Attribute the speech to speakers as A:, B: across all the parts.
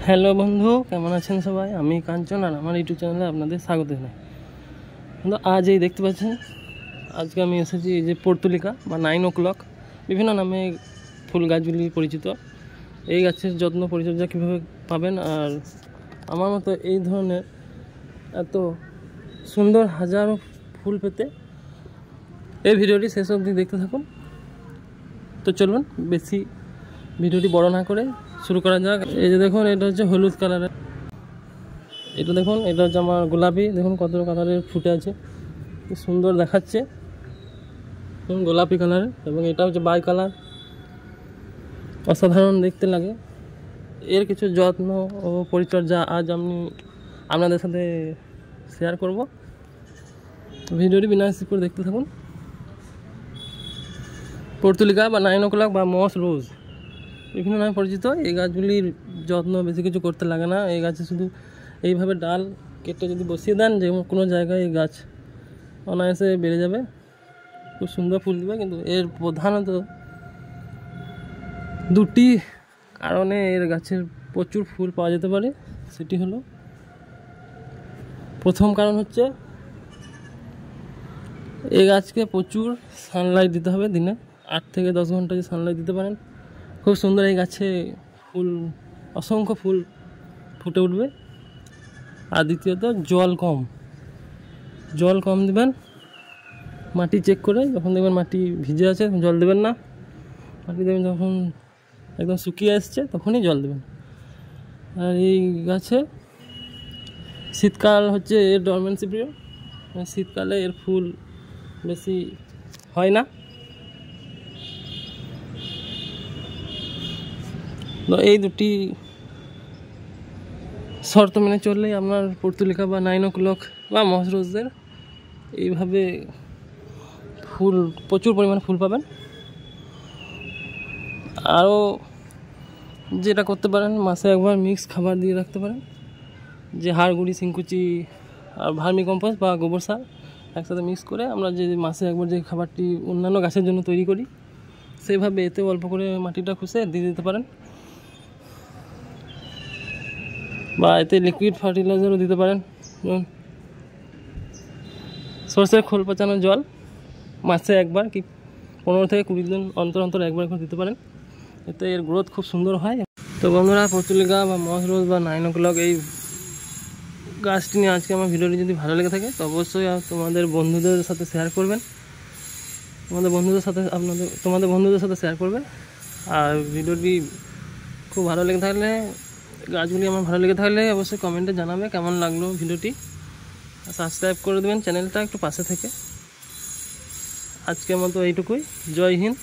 A: Hello বন্ধু, কেমন আছেন সবাই? আমি কাঞ্চন আর আমার ইউটিউব চ্যানেলে আপনাদের স্বাগত জানাই। কিন্তু আজ এই দেখতে পাচ্ছেন, আজকে আমি এসেছি এই যে পর্তুলিকা বা 9 o'clock, বিভিন্ন নামে ফুল গাছগুলি পরিচিত। এই গাছের যত্ন পরিচর্যা কীভাবে পাবেন আর আমার মতো এই ধরনের এত সুন্দর হাজারো ফুল পেতে এই ভিডিওটি শেষ অবধি দেখতে থাকুন। তো চলুন বেশি ভিডিওটি বড় না করে শুরু করা যাক। এই যে দেখুন, এটা হচ্ছে হলুদ কালারের, এটা দেখুন, এটা হচ্ছে আমার গোলাপি। দেখুন কত কালারের ফুটে আছে, কি সুন্দর দেখাচ্ছে, গোলাপি কালারের। এবং এটা হচ্ছে বাই কালার, অসাধারণ দেখতে লাগে। এর কিছু যত্ন ও পরিচর্যা আজ আমি আপনাদের সাথে শেয়ার করব। ভিডিওটি বিনা স্কিপ করে দেখতে থাকুন। পর্তুলিকা বা 9 o'clock বা মস রোজ বিভিন্ন নামে পরিচিত। এই গাছগুলির যত্ন বেশি কিছু করতে লাগে না। এই গাছে শুধু এইভাবে ডাল কেটে যদি বসিয়ে দেন যে কোনো জায়গায়, এই গাছ অনায়াসে বেড়ে যাবে, খুব সুন্দর ফুল দেবে। কিন্তু এর প্রধানত দুটি কারণে এর গাছের প্রচুর ফুল পাওয়া যেতে পারে। সেটি হলো, প্রথম কারণ হচ্ছে এই গাছকে প্রচুর সানলাইট দিতে হবে। দিনে 8 থেকে 10 ঘন্টা যে সানলাইট দিতে পারেন, খুব সুন্দর এই গাছে ফুল, অসংখ্য ফুল ফুটে উঠবে। আর দ্বিতীয়ত জল কম দেবেন। মাটি চেক করে যখন দেখবেন মাটি ভিজে আছে জল দেবেন না। মাটি দেবেন যখন একদম শুকিয়ে আসছে তখনই জল দেবেন। আর এই গাছে শীতকাল হচ্ছে এর ডরমেন্সি পিরিয়ড। শীতকালে এর ফুল বেশি হয় না। তো এই দুটি শর্ত মেনে চললেই আপনার পর্তুলিকা বা 9 o'clock বা মস রোজদের এইভাবে ফুল, প্রচুর পরিমাণে ফুল পাবেন। আরও যেটা করতে পারেন, মাসে একবার মিক্স খাবার দিয়ে রাখতে পারেন, যে হাড় গুঁড়ি, সিংকুচি আর ভার্মি কম্পোস্ট বা গোবর সার একসাথে মিক্স করে আমরা যে মাসে একবার যে খাবারটি অন্যান্য গাছের জন্য তৈরি করি, সেইভাবে এতে অল্প করে মাটিটা খুঁজে দিয়ে দিতে পারেন। বা এতে লিকুইড ফার্টিলাইজারও দিতে পারেন, যেমন সরষের খোল পচানো জল মাসে একবার কি 15 থেকে 20 দিন অন্তর একবার করে দিতে পারেন। এতে এর গ্রোথ খুব সুন্দর হয়। তো বন্ধুরা, পর্তুলিকা বা মস রোজ বা 9 o'clock এই গাছটি নিয়ে আজকে আমার ভিডিওটি যদি ভালো লেগে থাকে তো অবশ্যই তোমাদের বন্ধুদের সাথে শেয়ার করবেন। তোমাদের বন্ধুদের সাথে শেয়ার করবে। আর ভিডিওটি খুব ভালো লেগে থাকলে, গাছগুলি আমার ভালো লেগে থাকলে অবশ্যই কমেন্টে জানাবে কেমন লাগলো ভিডিওটি। সাবস্ক্রাইব করে দেবেন চ্যানেলটা একটু পাশে থেকে। আজকের মতো এইটুকুই। জয় হিন্দ,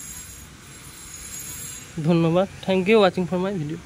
A: ধন্যবাদ। Thank you watching for my video.